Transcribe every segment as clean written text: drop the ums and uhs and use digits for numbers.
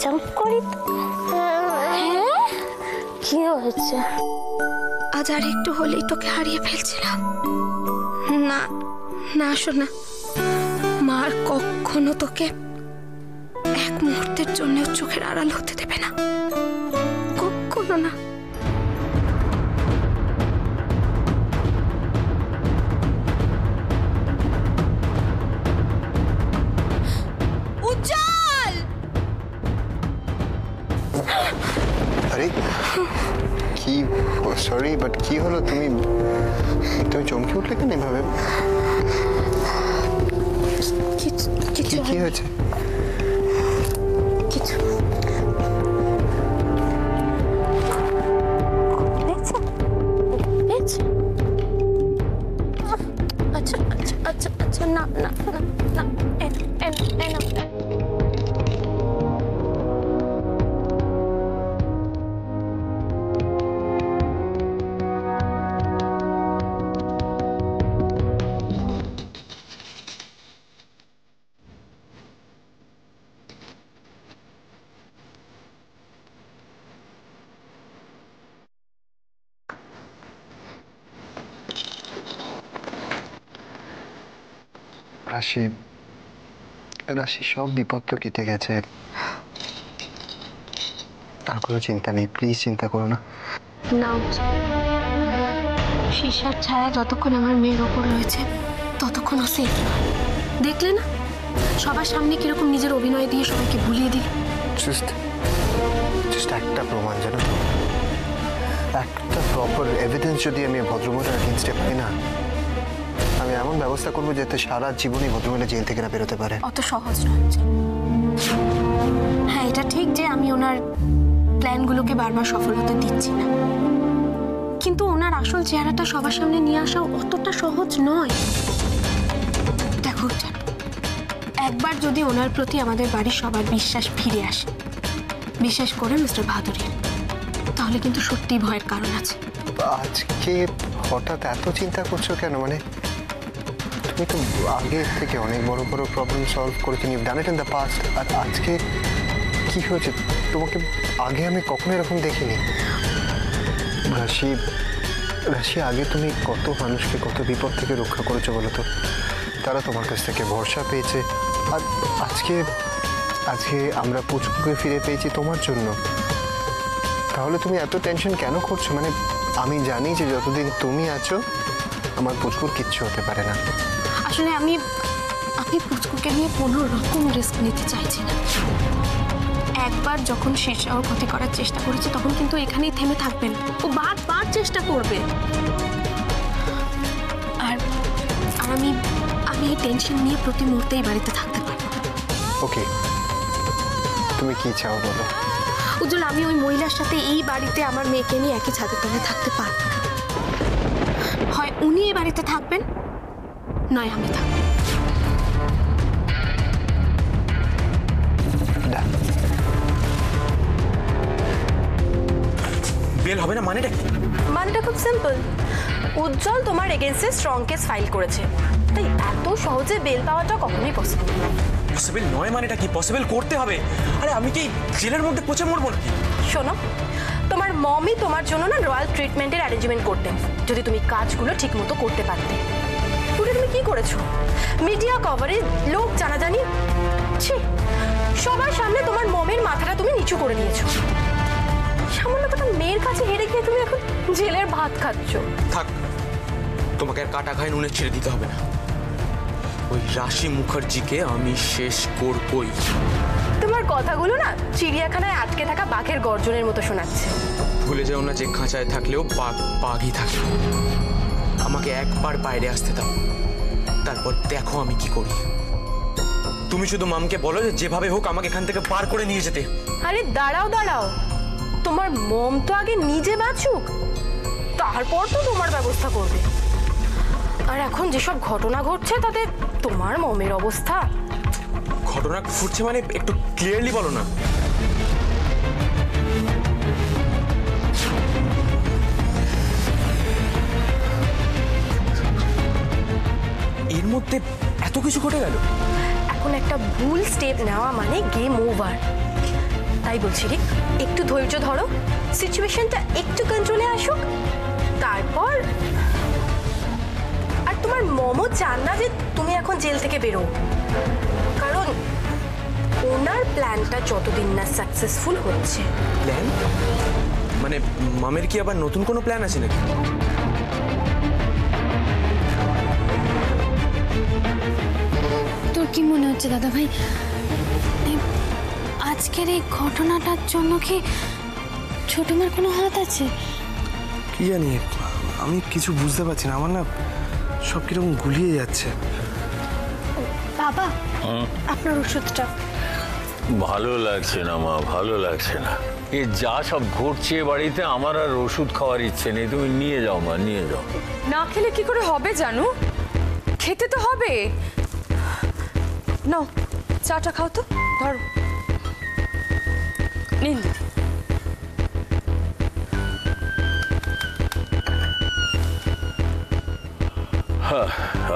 Jump করি তো। হ্যাঁ, কি হয়েছে? আজ আর একটু হলেই তোকে হারিয়ে ফেলছিলাম। না না শোনা, মা আর কখনো তোকে এক মুহূর্তের জন্য চোখের আড়াল হতে দেবে না, কখনো না। উজ্জ্বল! আরে কি, সরি বাট কি হলো? তুমি চমকে উঠলে কেন এভাবে? কি হয়েছে? কিছু আচ্ছা আচ্ছা আচ্ছা আচ্ছা, না না না না, রাশি, রাশি সব বিপদ তো কেটে গেছে, আর কোনো চিন্তা নেই। প্লিজ চিন্তা করো না। নাও, শিশার ছায়া যতক্ষণ আমার মেয়ের ওপর রয়েছে ততক্ষণ ও সেফ নয়। দেখলে না সবার সামনে কিরকম নিজের অভিনয় দিয়ে সবাইকে ভুলিয়ে দিল। জাস্ট একটা প্রমাণ, জানো, একটা প্রপার এভিডেন্স যদি আমি ভদ্রমহিলার এগেইনস্টে পাই না, আমি এমন ব্যবস্থা করবো যাতে সারা জীবনই ভদ্রমহিলা জেল থেকে না বেরোতে পারে। অত সহজ নয়। হ্যাঁ, এটা ঠিক যে আমি ওনার প্ল্যানগুলোকে বারবার সফল হতে দিচ্ছি না, কিন্তু ওনার আসল চেহারাটা সবার সামনে নিয়ে আসা অতটা সহজ নয়। দেখো, একবার যদি ওনার প্রতি আমাদের বাড়ির সবার বিশ্বাস ফিরে আসে, বিশেষ করে মিস্টার ভাদুরীর, তাহলে কিন্তু সত্যিই ভয়ের কারণ আছে। আজকে হঠাৎ এত চিন্তা করছো কেন? মানে তুমি তো আগে থেকে অনেক বড় বড় প্রবলেম সলভ করেছো, you done it in the past. আর আজকে কি হয়েছে? তোমাকে আগে আমি কখনো এরকম দেখিনি। রাশি, রাশি, আগে তুমি কত মানুষকে কত বিপদ থেকে রক্ষা করেছো বলো তো? তারা তোমার কাছ থেকে ভরসা পেয়েছে, আর আজকে আজকে আমরা পুচকুকে ফিরে পেয়েছি তোমার জন্য। তাহলে তুমি এত টেনশন কেন করছো? মানে আমি জানি যে যতদিন তুমি আছো আমার পুচকুর কিচ্ছু হতে পারে না। আসলে আমি পুচকুকে নিয়ে কোনো রকম রিস্ক নিতে চাইছি না। একবার যখন শীর্ষা ওর ক্ষতি করার চেষ্টা করেছে তখন কিন্তু এখানেই থেমে থাকবেন, ও বারবার চেষ্টা করবে। আর আমি এই টেনশন নিয়ে প্রতি মুহূর্তেই বাড়িতে থাকতে পারবো। ওকে, তুমি কি চাও বলো? উজ্জ্বল, আমি ওই মহিলার সাথে এই বাড়িতে আমার মেয়েকে নিয়ে একই ছাদের তলায় থাকতে পারবো না। হয় উনি এই বাড়িতে থাকবেন, নয় আমি থাকবো। বেল হবে না মানেটা কি? মানেটা খুব সিম্পল। উজ্জ্বল তোমার এগেইনস্টে স্ট্রং কেস ফাইল করেছে, তাই এত সহজে বেল পাওয়াটা কখনোই পসিবল না। পসিবল নয় মানেটা কি? পসিবল করতে হবে। আরে আমি কি জেলের মধ্যে পচে মরবো নাকি? শোনো, তোমার মমই তোমার জন্য না রয়্যাল ট্রিটমেন্টের অ্যারেঞ্জমেন্ট করতেন, যদি তুমি কাজগুলো ঠিক মতো করতে পারতে। ওটা তুমি কি করেছো? মিডিয়া কভারেজ, লোক জানাজানি, ছি, সবার সামনে তোমার মমের মাথাটা তুমি নিচু করে দিয়েছো। সামান্য কথা মেয়ের কাছে হেরে গিয়ে তুমি এখন জেলের ভাত খাচ্ছ। থাক, তোমাকে আর কাটা খায় নুনে ছেড়ে দিতে হবে না। ওই রাশি মুখার্জিকে আমি শেষ করবই। তোমার কথাগুলো না চিড়িয়াখানায় আটকে থাকা বাঘের গর্জনের মতো শোনাচ্ছে। ভুলে যাও না যে খাঁচায় থাকলেও বাঘ বাঘই থাকে। আমাকে একবার বাইরে আসতে দাও, তারপর দেখো আমি কি করি। তুমি শুধু মামকে বলো যে যেভাবে হোক আমাকে এখান থেকে পার করে নিয়ে যেতে। আরে দাঁড়াও দাঁড়াও, তোমার মম তো আগে নিজে বাঁচুক, তারপর তো তোমার ব্যবস্থা করবে। আর এখন যেসব ঘটনা ঘটছে তাতে তোমার মমের অবস্থা। ঘটনা ঘটছে মানে একটু ক্লিয়ারলি বলো না। এর মধ্যে এত কিছু ঘটে গেল। এখন এখন একটা ভুল স্টেপ নেওয়া মানে গেম ওভার। তাই বলছি রে, একটু ধৈর্য ধরো, সিচুয়েশনটা একটু কন্ট্রোলে আসুক, তারপর। আর তোমার মমও চান না যে তুমি এখন জেল থেকে বেরো, কারণ ওনার প্ল্যানটা যতদিন না সাকসেসফুল হচ্ছে। প্ল্যান মানে মামের কি আবার নতুন কোনো প্ল্যান আছে নাকি? তোর কি মনে হচ্ছে দাদা ভাই, আজকের এই ঘটনাটার জন্য কি ছোট মার কোনো হাত আছে? কি জানি, আমি কিছু বুঝতে পারছি না। আমার না সব কিরকম গুলিয়ে যাচ্ছে। বাবা, আপনার ওষুধটা। ভালো লাগছে না মা, ভালো লাগছে না। এ যা সব ঘটছে বাড়িতে, আমার আর ওষুধ খাওয়ার ইচ্ছে নেই। তুমি নিয়ে যাও মা, নিয়ে যাও। না খেলে কি করে হবে জানু? খেতে তো হবে। নাও চাটা খাও তো, ধরো নিন।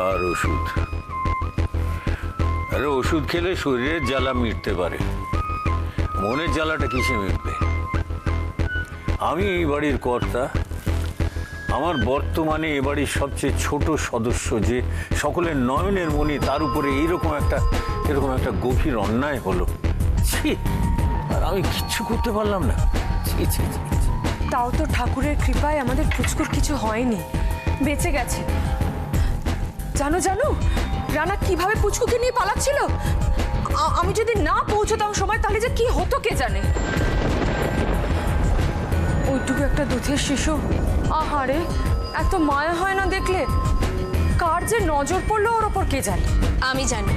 আর ওষুধ, আরে ওষুধ খেলে শরীরের জ্বালা মিটতে পারে, মনের জ্বালাটা কিসে মিটবে? আমি এই বাড়ির কর্তা, আমার বর্তমানে এ বাড়ির সবচেয়ে ছোট সদস্য, যে সকলের নয়নের মণি, তার উপরে এরকম একটা গভীর অন্যায় হলো। ছি, আর আমি কিচ্ছু করতে পারলাম না। ছি ছি ছি। তাও তো ঠাকুরের কৃপায় আমাদের পুচকুর কিছু হয়নি, বেঁচে গেছে। জানো জানো রানা কিভাবে পুচকুকে নিয়ে পালাচ্ছিল? আমি যদি না পৌঁছতাম সময়, তাহলে যে কি হতো কে জানে। ওইটুকু একটা দুধের শিশু, আহারে এত মায়া হয় না দেখলে। কার যে নজর পড়লো ওর ওপর কে জানে। আমি জানি।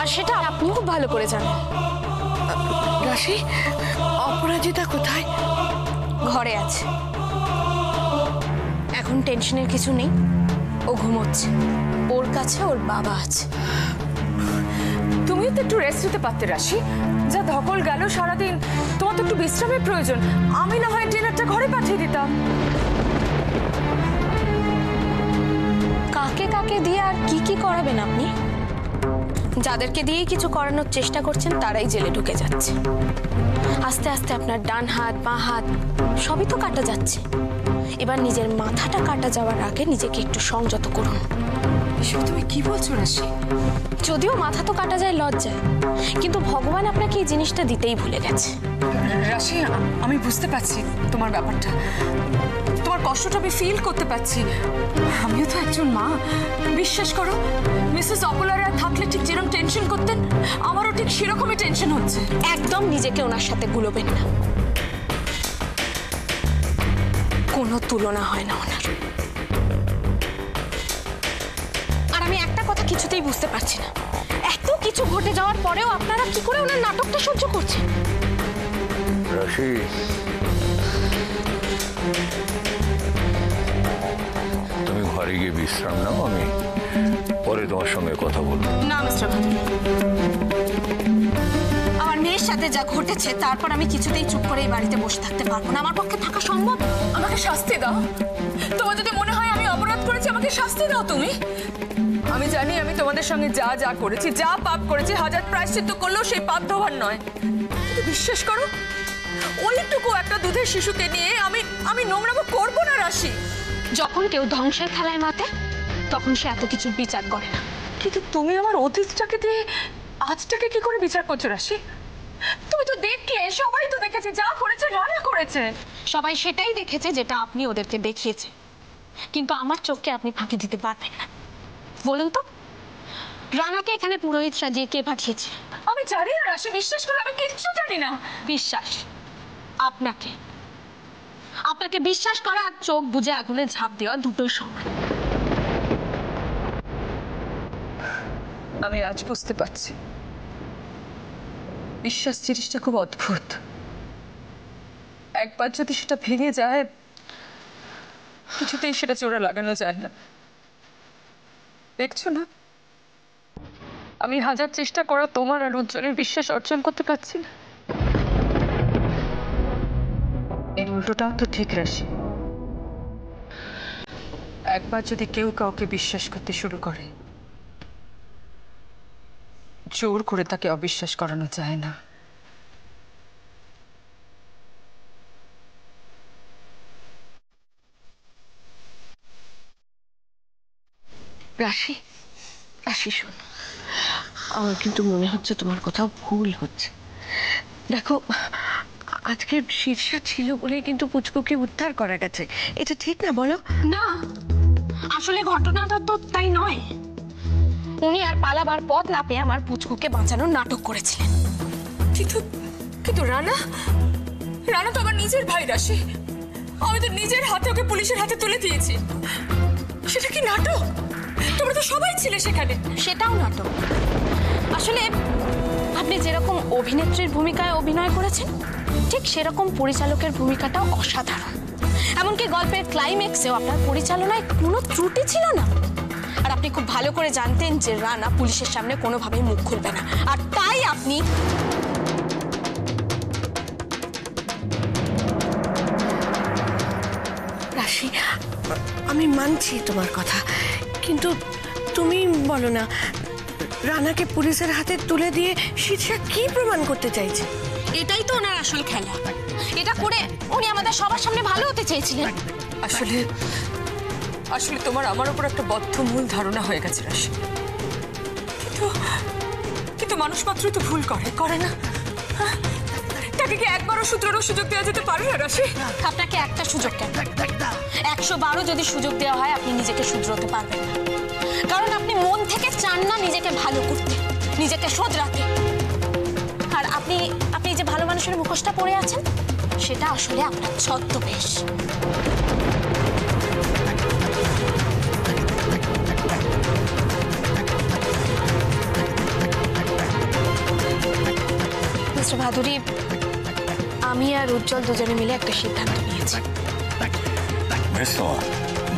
আর সেটা আপনি খুব ভালো করে জানেন। রাশি, অপরাজিতা কোথায়? ঘরে আছে, এখন টেনশনের কিছু নেই, ও ঘুমোচ্ছে। ওর কাছে ওর বাবা আছে। তুমিও তো একটু রেস্ট নিতে পারতে রাশি, যা ধকল গেল সারাদিন। তোমার তো একটু বিশ্রামের প্রয়োজন। আমি না হয় ডিনারটা ঘরে পাঠিয়ে দিতাম। কাকে কাকে দিয়ে আর কি কি করাবেন আপনি? যাদেরকে দিয়েই কিছু করানোর চেষ্টা করছেন তারাই জেলে ঢুকে যাচ্ছে। আস্তে আস্তে আপনার ডান হাত বাঁ হাত সবই তো কাটা যাচ্ছে। এবার নিজের মাথাটা কাটা যাওয়ার আগে নিজেকে একটু সংযত করুন। এসব তুমি কি বলছো রাশি? যদিও মাথা তো কাটা যায় লজ্জায়, কিন্তু ভগবান আপনাকে এই জিনিসটা দিতেই ভুলে গেছে। রাশি, আমি বুঝতে পারছি তোমার ব্যাপারটা, তোমার কষ্টটা আমি ফিল করতে পারছি। আমিও তো একজন মা। বিশ্বাস করো, মিসেস অপোলারা থাকলে ঠিক যেরকম টেনশন করতেন, আমারও ঠিক সেরকমই টেনশন হচ্ছে। একদম নিজেকে ওনার সাথে গুলোবেন না, কোনো তুলনা হয় না ওনার। আর আমি একটা কথা কিছুতেই বুঝতে পারছি না, এত কিছু ঘটে যাওয়ার পরেও আপনারা কি করে ওনার নাটকটা সহ্য করছেন? রাশি, তুমি ঘরে গিয়ে বিশ্রাম নাও, আমি পরে তোমার সঙ্গে কথা বলবো। না মিস্টার ভাদুরী, আমার মেয়ের সাথে যা ঘটেছে তারপর আমি কিছুতেই চুপ করে এই বাড়িতে বসে থাকতে পারবো না। আমার পক্ষে থাকা সম্ভব। আমাকে শাস্তি দাও। তোমার যদি মনে হয় আমি অপরাধ করেছি, আমাকে শাস্তি দাও তুমি। আমি জানি আমি তোমাদের সঙ্গে যা যা করেছি, যা পাপ করেছি, হাজার প্রায়শ্চিত্ত করলেও সেই পাপ ধোবার নয়। কিন্তু বিশ্বাস করো, ওইটুকু একটা দুধের শিশুকে নিয়ে আমি নোংরামো করবো না রাশি। যখন কেউ ধ্বংসের খেলায় মাতে তখন সে এত কিছুর বিচার করে না। কিন্তু তুমি আমার অতীতটাকে দিয়ে আজটাকে কি করে বিচার করছো রাশি? তুমি তো দেখলে, সবাই তো দেখেছে যা করেছে রানা করেছে। সবাই সেটাই দেখেছে যেটা আপনি ওদেরকে দেখিয়েছে, কিন্তু আমার চোখকে আপনি ফাঁকি দিতে পারবেন না। বলুন তো, রানাকে এখানে পুরোহিত সাজিয়ে কে পাঠিয়েছে? আমি জানি না রাশি, বিশ্বাস করে আমি কিচ্ছু জানি না। বিশ্বাস আপনাকে আপনাকে বিশ্বাস করা আর চোখ বুজে আগুনে ঝাঁপ দেওয়া দুটোই সমান। আমি আজ বুঝতে পারছি বিশ্বাস জিনিসটা খুব অদ্ভুত। একবার যদি সেটা ভেঙে যায়, কিছুতেই সেটা জোড়া লাগানো যায় না। দেখছো না, আমি হাজার চেষ্টা করা তোমার আর উজ্জ্বলের বিশ্বাস অর্জন করতে পারছি না। উল্টোটাও তো ঠিক রাশি। একবার যদি কেউ কাউকে বিশ্বাস করতে শুরু করে, জোর করে তাকে অবিশ্বাস করানো যায় না। রাশি, রাশি শোন, আমার কিন্তু মনে হচ্ছে তোমার কোথাও ভুল হচ্ছে। দেখো, আজকে শীর্ষা ছিল বলে কিন্তু পুচকুকে উদ্ধার করা গেছে, এটা ঠিক না বলো? না, আসলে ঘটনাটা তো তাই নয়। উনি আর পালাবার পথ না পেয়ে আমার পুচকুকে বাঁচানোর নাটক করেছিলেন। কিন্তু কিন্তু রানা রানা তো আমার নিজের ভাই রাশি। আমি তো নিজের হাতে ওকে পুলিশের হাতে তুলে দিয়েছি। সেটা কি নাটক? তোমরা তো সবাই ছিলে সেখানে। সেটাও নাটক। আসলে আপনি যেরকম অভিনেত্রীর ভূমিকায় অভিনয় করেছেন, ঠিক সেরকম পরিচালকের ভূমিকাটাও অসাধারণ। এমনকি গল্পের ক্লাইম্যাক্সেও আপনার পরিচালনায় কোনো ত্রুটি ছিল না। আর আপনি খুব ভালো করে জানতেন যে রানা পুলিশের সামনে কোনোভাবেই মুখ খুলবে না, আর তাই আপনি রাশি, আমি মানছি তোমার কথা, কিন্তু তুমি বলো না, রানাকে পুলিশের হাতে তুলে দিয়ে শীর্ষা কি প্রমাণ করতে চাইছে? এটাই তো ওনার আসল খেলা। এটা করে উনি আমাদের সবার সামনে ভালো হতে চেয়েছিলেন। আসলে আসলে তোমার আমার উপর একটা বদ্ধমূল ধারণা হয়ে গেছে রাশি। কিন্তু কিন্তু মানুষ মাত্রই তো ভুল করে না? হ্যাঁ? তাকে কি একবারও শুধরানোর সুযোগ দেওয়া যেতে পারে না রাশি? আপনাকে একটা সুযোগ কেন, 112 যদি সুযোগ দেওয়া হয় আপনি নিজেকে শুধরাতে পারবেন না। কারণ আপনি মন থেকে চান না নিজেকে ভালো করতে, নিজেকে শোধরাতে। আর আপনি আপনি যে ভালো মানুষের মুখোশটা পরে আছেন, সেটা আসলে আপনার ছদ্মবেশ। মিস্টার ভাদুরী, আমি আর উজ্জ্বল দুজনে মিলে একটা সিদ্ধান্ত নিয়েছি।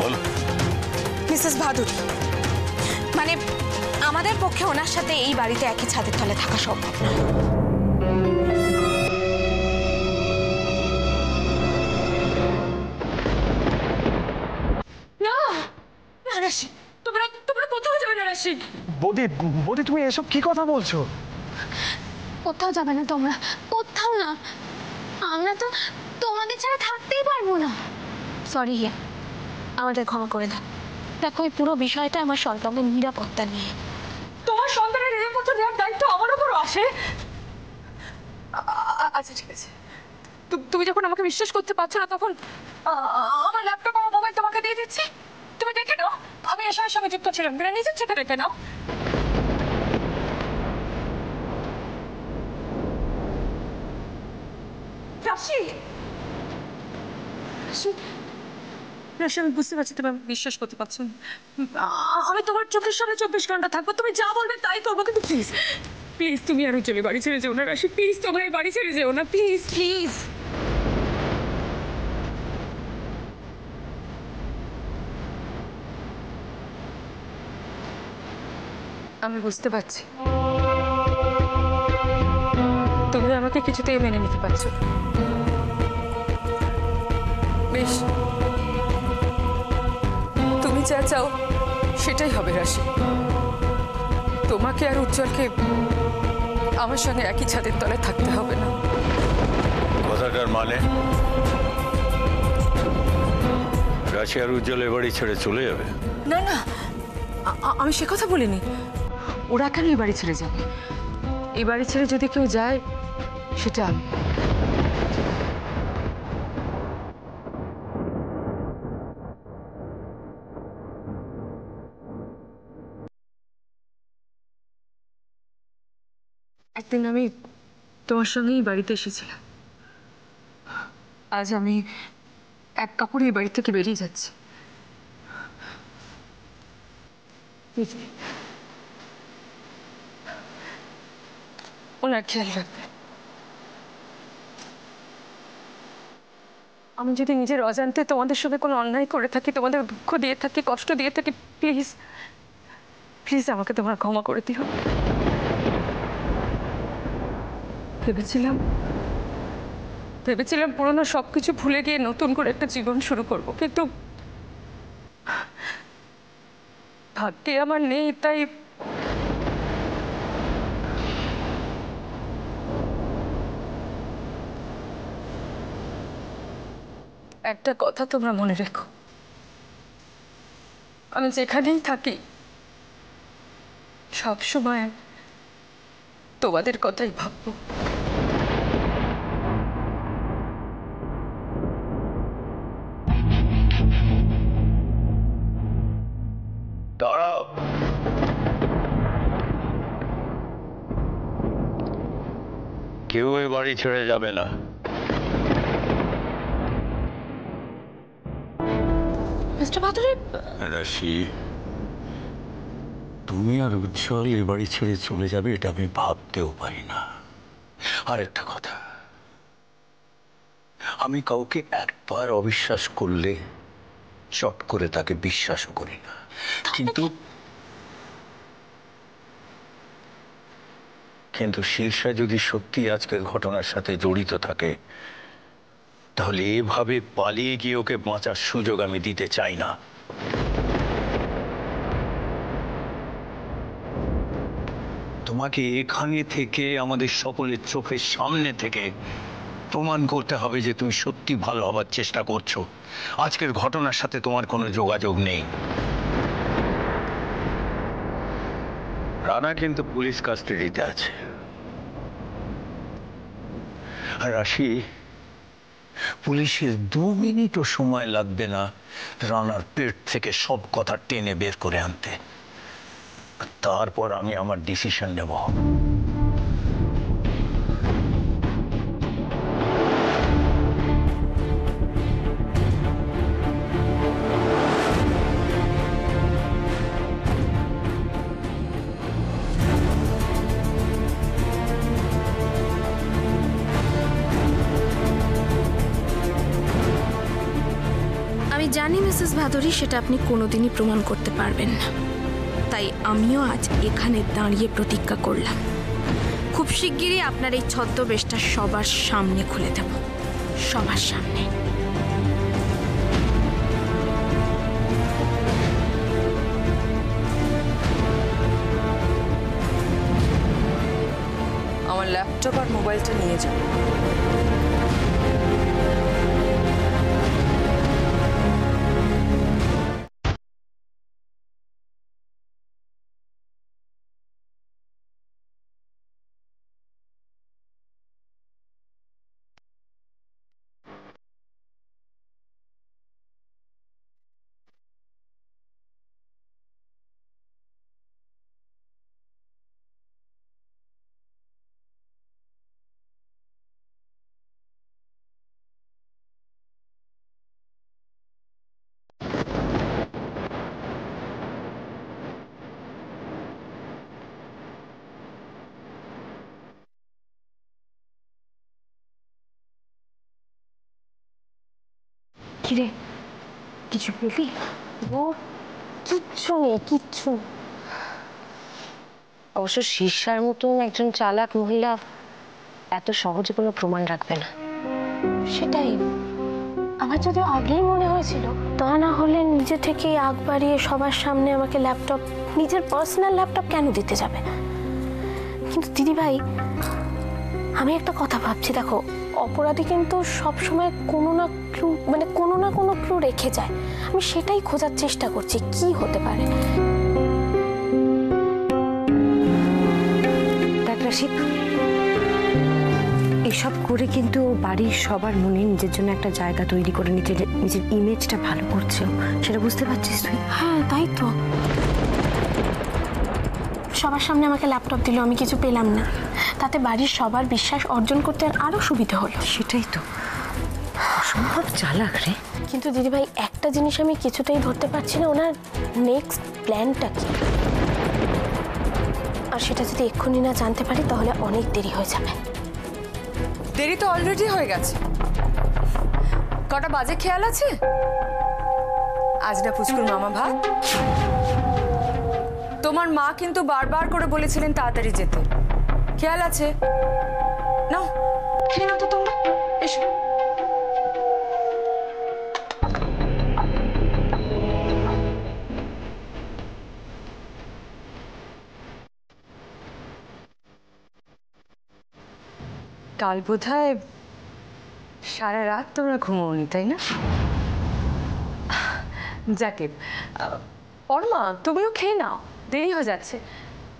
বলো। মিসেস ভাদুরী, মানে আমাদের পক্ষে ওনার সাথে এই বাড়িতে একই ছাদের তলে থাকা সম্ভব নয়। তোমরা কোথাও যাবে না রাশি। বৌদি, বৌদি তুমি এসব কি কথা বলছো? কোথাও যাবে না তোমরা, কোথাও না। আমরা তো তোমাদের ছাড়া থাকতেই পারবো না। সরি, আমাদের ক্ষমা করে দাও। দেখো, এই পুরো বিষয়টা আমার সন্তানের নিরাপত্তা নিয়ে। তোমার সন্তানের নিরাপত্তা দেওয়ার দায়িত্ব আমার উপর আসে। আচ্ছা ঠিক আছে, তুমি যখন আমাকে বিশ্বাস করতে পারছো না, তখন আমার ল্যাপটপ আমার মোবাইল তোমাকে দিয়ে দিচ্ছি, তুমি দেখে নাও আমি এসবের সঙ্গে যুক্ত ছিলাম কিনা, নিজের চোখে দেখে নাও। রাশি, রাশি, আমি বুঝতে পারছি তুমি বিশ্বাস করতে পারছো না। আমি তোমার চোখের সামনে 24 ঘন্টা থাকবো, তুমি যা বলবে তাই করবো, কিন্তু প্লিজ প্লিজ তুমি আর চলে বাড়ি ছেড়ে যেও না রাশি। প্লিজ তোমার এই বাড়ি ছেড়ে যেও না, প্লিজ প্লিজ। আমি বুঝতে পারছি তুমি আমাকে কিছুতেই মেনে নিতে পারছো। বেশ, তুমি যা চাও সেটাই হবে রাশি। তোমাকে আর উজ্জ্বলকে আমার সঙ্গে একই ছাদের তলে থাকতে হবে না। কথাটার মানে রাশি আর উজ্জ্বল এ বাড়ি ছেড়ে চলে যাবে? না না, আমি সে কথা বলিনি। ওরা কেন এই বাড়ি ছেড়ে যাবে? এই বাড়ি ছেড়ে যদি কেউ যায়, সেটা আমি। একদিন আমি তোমার সঙ্গেই বাড়িতে এসেছিলাম। আজ আমি এক কাপড়ে এই বাড়ি থেকে বেরিয়ে যাচ্ছি। ওনার খেয়াল রাখবে। আমি যদি নিজের অজান্তে তোমাদের সঙ্গে কোনো অন্যায় করে থাকি, তোমাদের দুঃখ দিয়ে থাকি, কষ্ট দিয়ে থাকি, প্লিজ প্লিজ আমাকে তোমরা ক্ষমা করে দিও। ভেবেছিলাম পুরনো সবকিছু ভুলে গিয়ে নতুন করে একটা জীবন শুরু করব, কিন্তু ভাগ্যে আমার নেই। তাই একটা কথা তোমরা মনে রেখো, আমি যেখানেই থাকি সব সময় তোমাদের কথাই ভাববো। দাঁড়াও, কেউ এ বাড়ি ছেড়ে যাবে না। মিস্টার ভাদুরী, রাশি, তুমি আর উজ্জ্বল এ বাড়ি ছেড়ে চলে যাবে এটা আমি ভাবতেও পারি না। আর একটা কথা, আমি কাউকে একবার অবিশ্বাস করলে চট করে তাকে বিশ্বাসও করি না। কিন্তু শীর্ষা যদি সত্যি আজকের ঘটনার সাথে জড়িত থাকে, তাহলে এভাবে পালিয়ে গিয়ে ওকে বাঁচার সুযোগ আমি দিতে চাই না। তোমাকে এখানে থেকে আমাদের সকলের চোখের সামনে থেকে প্রমাণ করতে হবে যে তুমি সত্যি ভালো হবার চেষ্টা করছো। আজকের ঘটনার সাথে তোমার কোনো যোগাযোগ নেই। রানা কিন্তু পুলিশ কাস্টাডিতে আছে। আর রাশি, পুলিশের 2 মিনিটও সময় লাগবে না রানার পেট থেকে সব কথা টেনে বের করে আনতে। তারপর আমি আমার ডিসিশন নেব। আমি জানি মিসেস ভাদুরী সেটা আপনি কোনোদিনই প্রমাণ করতে পারবেন না, তাই আমিও আজ এখানে দাঁড়িয়ে প্রতিজ্ঞা করলাম, খুব শিগগিরই আপনার এই ছদ্মবেশটা সবার সামনে খুলে দেব, সবার সামনে। আমার ল্যাপটপ আর মোবাইলটা নিয়ে যাও। কিরে, কিছু পেলি? ও কিচ্ছু নেই, কিচ্ছু। অবশ্য শীর্ষার মতো একজন চালাক মহিলা এত সহজে কোনো প্রমাণ রাখবে না। সেটাই আমার যদি আগেই মনে হয়েছিল। তা না হলে নিজে থেকেই আগ বাড়িয়ে সবার সামনে আমাকে ল্যাপটপ, নিজের পার্সোনাল ল্যাপটপ কেন দিতে যাবে? কিন্তু দিদিভাই, আমি একটা কথা ভাবছি, দেখো অপরাধী কিন্তু সবসময় কোনো না কোনো ক্লু রেখে যায়। আমি সেটাই খোঁজার চেষ্টা করছি, কি হতে পারে। দেখ রাশিদ, এসব করে কিন্তু বাড়ির সবার মনে নিজের জন্য একটা জায়গা তৈরি করে নিজের ইমেজটা ভালো করছে, সেটা বুঝতে পারছিস তুই? হ্যাঁ তাই তো, সবার সামনে আমাকে ল্যাপটপ দিল, আমি কিছু পেলাম না, তাতে বাড়ির সবার বিশ্বাস অর্জন করতে আরো সুবিধা হলো। সেটাই তো, অসম্ভব চালাক রে। কিন্তু দিদিভাই, একটা জিনিস আমি কিছুতেই ধরতে পারছি না, ওনার নেক্সট প্ল্যানটা কি। আর সেটা যদি এক্ষুনি না জানতে পারি তাহলে অনেক দেরি হয়ে যাবে। দেরি তো অলরেডি হয়ে গেছে। কটা বাজে খেয়াল আছে? আজ না পুচকুর মামা ভাত। তোমার মা কিন্তু বারবার করে বলেছিলেন তাড়াতাড়ি যেতে, খেয়াল আছে? নাও খেয়ে নাও তো তোমরা, এসো। কাল বোধহয় সারা রাত তোমরা ঘুমোনি, তাই না? যাকে পরমা, তুমিও খেয়ে নাও, দেরি হয়ে যাচ্ছে।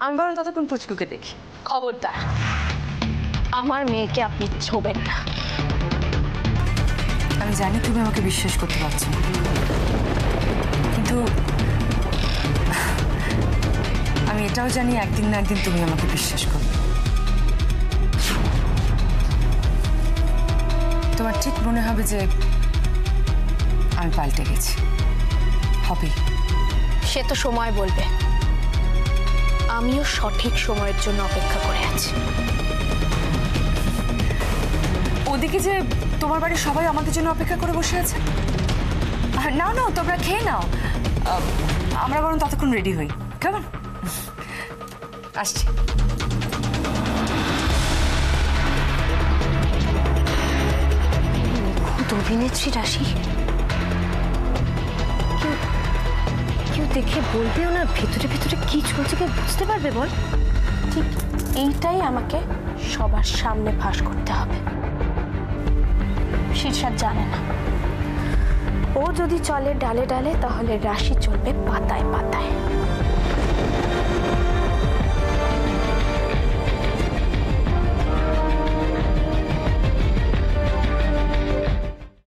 আমি বরং ততক্ষণ পুচকুকে দেখি। খবরদার, আমার মেয়েকে আপনি ছোবেন না। আমি জানি তুমি আমাকে বিশ্বাস করতে পারছো না, কিন্তু আমি এটাও জানি একদিন না একদিন তুমি আমাকে বিশ্বাস করবে। তোমার ঠিক মনে হবে যে আমি পাল্টে গেছি। হবে। সে তো সময় বলবে। আমিও সঠিক সময়ের জন্য অপেক্ষা করে আছি। ওদিকে যে তোমার বাড়ির সবাই আমাদের জন্য অপেক্ষা করে বসে আছে। নাও নাও, তোমরা খেয়ে নাও, আমরা বরং ততক্ষণ রেডি হই। কেমন? আসছি। নিখুঁত অভিনেত্রী রাশি। কেউ দেখে বলবে ওনার ভেতরে ভেতরে কি চলছে, কেউ বুঝতে পারবে বল? ঠিক এইটাই আমাকে সবার সামনে ফাঁস করতে হবে। শীর্ষাদ জানে না, ও যদি চলে ডালে ডালে তাহলে রাশি চলবে পাতায় পাতায়।